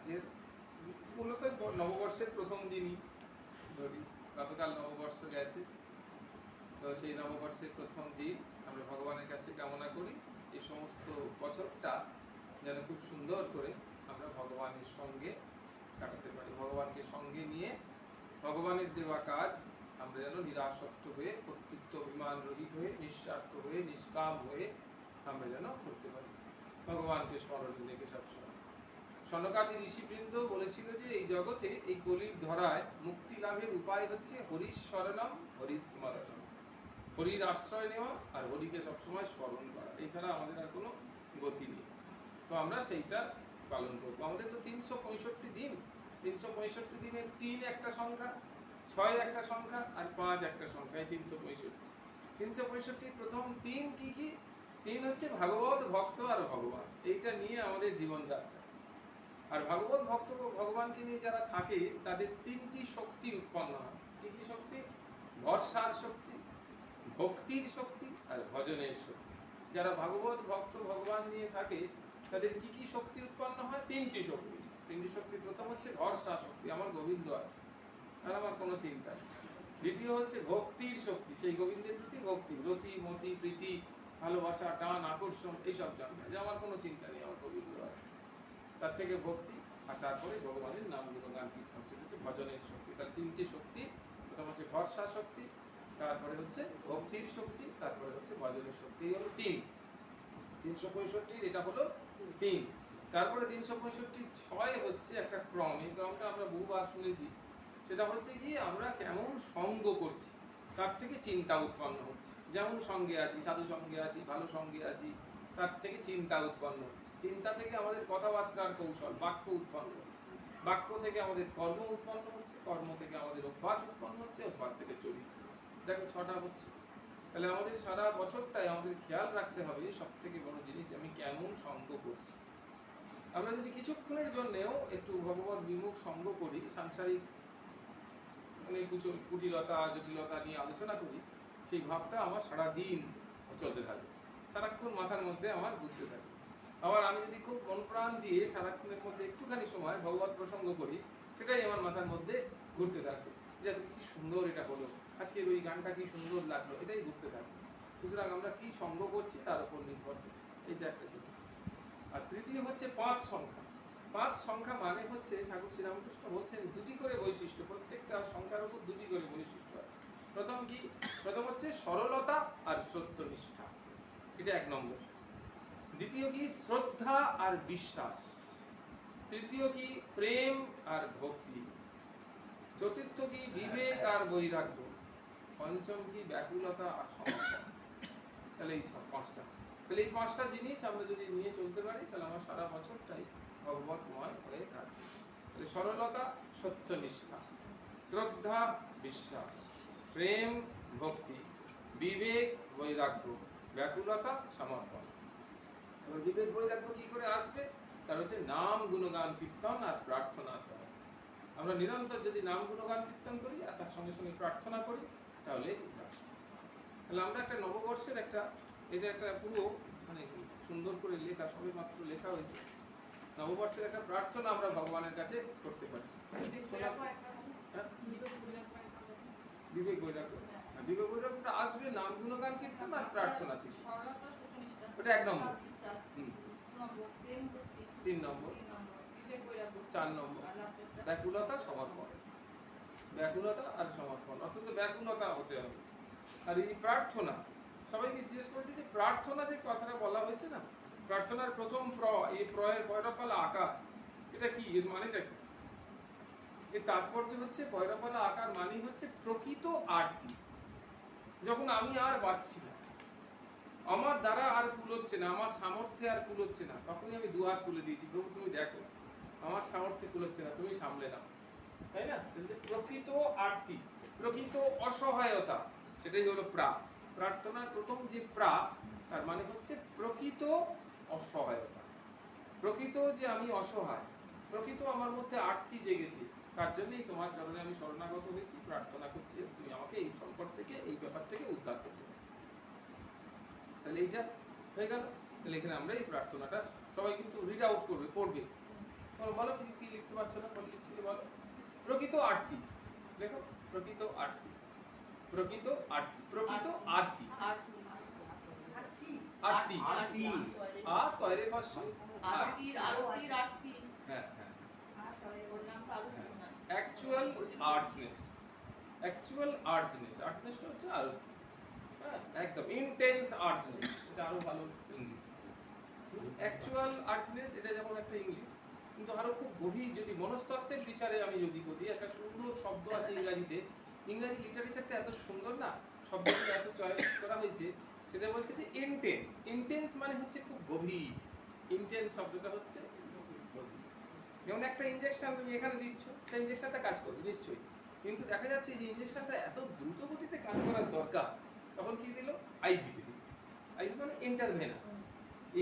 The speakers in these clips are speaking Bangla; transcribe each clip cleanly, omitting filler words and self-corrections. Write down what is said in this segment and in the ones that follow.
আজকের মূলত নববর্ষের প্রথম দিনই ধরি, গতকাল নববর্ষ গেছে, তো সেই নববর্ষের প্রথম দিন আমরা ভগবানের কাছে কামনা করি এই সমস্ত বছরটা যেন খুব সুন্দর করে আমরা ভগবানের সঙ্গে কাটাতে পারি, ভগবানকে সঙ্গে নিয়ে ভগবানের দেওয়া কাজ আমরা যেন নিরাসক্ত হয়ে, কর্তৃত্ব অভিমান রহিত হয়ে, নিঃস্বার্থ হয়ে, নিষ্কাম হয়ে আমরা যেন করতে পারি, ভগবানকে স্মরণে রেখে সবসময়। সনকাদি ঋষিবৃন্দ বলেছিল যে এই জগতে, এই কলির ধরায় মুক্তি লাভের উপায় হচ্ছে হরিস্মরণম হরিস্মরণম, হরির আশ্রয় নেওয়া আর হরিকে সবসময় স্মরণ করা, এছাড়া আমাদের আর কোনো গতি নেই। তো আমরা সেইটা পালন করবো। আমাদের তো 365 দিন, 365 দিনের 3 একটা সংখ্যা, 6 একটা সংখ্যা আর 5 একটা সংখ্যা, এই 365। 365 প্রথম 3 কি কি? 3 হচ্ছে ভাগবত, ভক্ত আর ভগবান, এইটা নিয়ে আমাদের জীবনযাত্রা। আর ভাগবত ভক্ত ভগবানকে নিয়ে যারা থাকে তাদের 3টি শক্তি উৎপন্ন হয়। কি কি শক্তি? ভরসার শক্তি, ভক্তির শক্তি আর ভজনের শক্তি। যারা ভাগবত ভক্ত ভগবান নিয়ে থাকে তাদের কি কি শক্তি উৎপন্ন হয়? 3টি শক্তি। 3টি শক্তি, প্রথম হচ্ছে ভরসা শক্তি, আমার গোবিন্দ আছে আর আমার কোনো চিন্তা নেই। দ্বিতীয় হচ্ছে ভক্তির শক্তি, সেই গোবিন্দের প্রতি ভক্তি, রতি মতি প্রীতি, ভালোবাসা, টান, আকর্ষণ, এইসব জন্মে যে আমার কোনো চিন্তা নেই, আমার গোবিন্দ আছে, তার থেকে ভক্তি। আর তারপরে ভগবানের নাম গুণগান কীর্তন, সেটা হচ্ছে ভজনের শক্তি। তার 3টি শক্তি, প্রথম হচ্ছে ভরসা শক্তি, তারপরে হচ্ছে ভক্তির শক্তি, তারপরে হচ্ছে ভজনের শক্তি। এই হলো 3। 365 এটা হলো 3। তারপরে 365 6 হচ্ছে একটা ক্রম, এই ক্রমটা আমরা বহুবার শুনেছি। সেটা হচ্ছে কি, আমরা কেমন সঙ্গ করছি তার থেকে চিন্তা উৎপন্ন হচ্ছে। যেমন সঙ্গে আছি, সাধু সঙ্গে আছি, ভালো সঙ্গে আছি, তার থেকে চিন্তা উৎপন্ন হচ্ছে। চিন্তা থেকে আমাদের কথাবার্তার কৌশল, বাক্য উৎপন্ন হচ্ছে। বাক্য থেকে আমাদের কর্ম উৎপন্ন হচ্ছে, কর্ম থেকে আমাদের অভ্যাস উৎপন্ন হচ্ছে, অভ্যাস থেকে চরিত্র। দেখো 6টা হচ্ছে। তাহলে আমাদের সারা বছরটাই আমাদের খেয়াল রাখতে হবে সব থেকে বড় জিনিস, আমি কেমন সঙ্গ করছি। আমরা যদি কিছুক্ষণের জন্যেও একটু ভগবত বিমুখ সঙ্গ করি, সাংসারিক মানে কুটিলতা জটিলতা নিয়ে আলোচনা করি, সেই ভাবটা আমার সারা দিন চলতে থাকে, সারাক্ষণ মাথার মধ্যে আমার ঘুরতে থাকে। আবার আমি যদি খুব মন প্রাণ দিয়ে সারাক্ষণের মধ্যে একটুখানি সময় ভগবত প্রসঙ্গ করি, সেটাই আমার মাথার মধ্যে ঘুরতে থাকবে, যে আজকে কি সুন্দর এটা হলো, আজকে ওই গানটা কি সুন্দর লাগলো, এটাই ঘুরতে থাকবে। সুতরাং আমরা কি সঙ্গ করছি তার উপর নির্ভর করছি, এইটা একটা জিনিস। আর তৃতীয় হচ্ছে 5 সংখ্যা। 5 সংখ্যা মানে হচ্ছে, ঠাকুর শ্রীরামকৃষ্ণ বলছেন 2টি করে বৈশিষ্ট্য, প্রত্যেকটা সংখ্যার উপর 2টি করে বৈশিষ্ট্য আছে। প্রথম কি? প্রথম হচ্ছে সরলতা আর সত্যনিষ্ঠা, এটা 1 নম্বর। দ্বিতীয় কি? শ্রদ্ধা আর বিশ্বাস। তৃতীয় কি? প্রেম আর ভক্তি। চতুর্থ কি? বিবেক আর বৈরাগ্য। পঞ্চম কি? ব্যাকুলতা আর সমর্পণ। তাহলে এই 5টা, তাহলে এই 5টা জিনিস আমরা যদি নিয়ে চলতে পারি, তাহলে আমার সারা বছরটাই ভগবতময় হয়ে কাটবে। তাহলে সরলতা, সত্যনিষ্ঠা, শ্রদ্ধা, বিশ্বাস, প্রেম, ভক্তি, বিবেক, বৈরাগ্য, ব্যাকুলতা, সমর্পণ। এবার বিবেক বৈরাগ্য কি করে আসবে? তার হচ্ছে নাম গুণগান কীর্তন আর প্রার্থনার দ্বারা। আমরা নিরন্তর যদি নাম গুণগান কীর্তন করি আর তার সঙ্গে সঙ্গে প্রার্থনা করি, তাহলে এটা আসবে। তাহলে আমরা একটা নববর্ষের এটা একটা পুরো মানে সুন্দর করে লেখা, সবে মাত্র লেখা হয়েছে। নববর্ষের একটা প্রার্থনা আমরা ভগবানের কাছে করতে পারি। বিবেক বৈরাগ্য, বিবেক বৈরাগ্যটা আসবে নাম গুণগান কীর্তন আর প্রার্থনা থেকে। ওটা 1 নম্বর। 3 নম্বর। 4 নম্বর ব্যাকুলতা, সমর্পণ। ব্যাকুলতা আর সমর্পণ, অর্থাৎ ব্যাকুলতা হতে হবে। আর এই প্রার্থনা, সবাইকে জিজ্ঞেস করেছে যে প্রার্থনা যে কথাটা বলা হয়েছে না, প্রার্থনার প্রথম এই প্রয়ের পয়রাফলা আকার, এটা কি? এর মানেটা কি? এর তাৎপর্য হচ্ছে পয়রাফলা আকার মানে হচ্ছে প্রকৃত আরতি। যখন আমি আর বাঁচছি না, আমার দ্বারা আর কুলোচ্ছে না, আমার সামর্থ্যে আর কুলোচ্ছে না, তখনই আমি 2 হাত তুলে দিয়েছি, প্রভু তুমি দেখো আমার সামর্থ্যে কুলোচ্ছে না, তুমি সামলে নাও, তাই না? প্রকৃত আরতি, প্রকৃত অসহায়তা, সেটাই হলো প্রার্থনার প্রথম যে তার মানে হচ্ছে প্রকৃত অসহায়তা, প্রকৃত যে আমি অসহায়, প্রকৃত আমার মধ্যে আরতি জেগেছে, তার জন্যই তোমার চরণে আমি শরণাগত হয়েছি, প্রার্থনা করছি তুমি আমাকে এই সংকট থেকে, এই ব্যাপার থেকে উদ্ধার করতে পারো। তাহলে এইটা হয়ে গেল। তাহলে এখানে আমরা এই প্রার্থনাটা সবাই কিন্তু রিড আউট করবে, পড়বে, বলো কি কি লিখতে পারছো না, কোন লিখছিলে বলো। প্রকৃত আরতি লেখো, প্রকৃত আরতি, প্রকৃত আরতি, প্রকৃত আরতি, আরতি, আর তয়রে ফস আরতির আরতির আরতি। হ্যাঁ হ্যাঁ, ওর নাম তো আরতি না। অ্যাকচুয়াল আর্টনেস, অ্যাকচুয়াল আর্টনেস, আর্টনেসটা হচ্ছে আরতি, হ্যাঁ একদম ইন্টেন্স আর্টনেস, এটা আরো ভালো ইংলিশ। অ্যাকচুয়াল আর্টনেস এটা যেমন একটা ইংলিশ, কিন্তু আরো খুব গভীর যদি মনস্তত্ত্বের বিচারে আমি যদি বলি, একটা সুন্দর শব্দ আছে ইংরাজিতে, ইংরাজি লিটারেচারটা এত সুন্দর না, শব্দগুলো এত চয়েস করা হয়েছে, সেটা বলছে যে ইন্টেন্স। ইন্টেন্স মানে হচ্ছে খুব গভীর, ইন্টেন্স শব্দটা হচ্ছে গভীর। যেমন একটা ইনজেকশন তুমি এখানে দিচ্ছ, সেই ইনজেকশনটা কাজ করবে নিশ্চয়ই, কিন্তু দেখা যাচ্ছে যে ইনজেকশনটা এত দ্রুত গতিতে কাজ করার দরকার, তখন কি দিল, আইভি দিল। আইভি মানে ইন্টারভেনাস।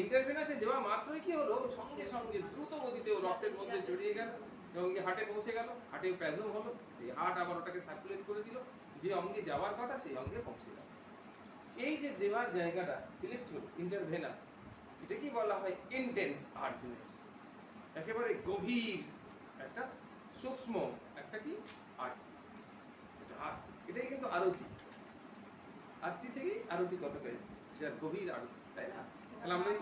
ইন্টারভেনাসে দেওয়া মাত্রই কি হলো, সঙ্গে সঙ্গে দ্রুত গতিতে ও রক্তের মধ্যে জড়িয়ে গেল এবং হার্টে পৌঁছে গেল, হার্টে প্যাজম হলো, সেই হার্ট আবার ওটাকে সার্কুলেট করে দিল, যে অঙ্গে যাওয়ার কথা সেই অঙ্গে পৌঁছে গেল। এই যে দেওয়ার জায়গাটা সিলেক্ট হলো ইন্টারভেনাস, এটা কি বলা হয়, ইন্টেন্স আর্টনেস, একেবারে গভীর একটা সূক্ষ্ম একটা কি আরতি, এটা আরতি, এটাই কিন্তু আরতি। আরতি থেকেই আরতি কথাটা এসেছে, যার গভীর আরতি, তাই না? তাহলে আমরা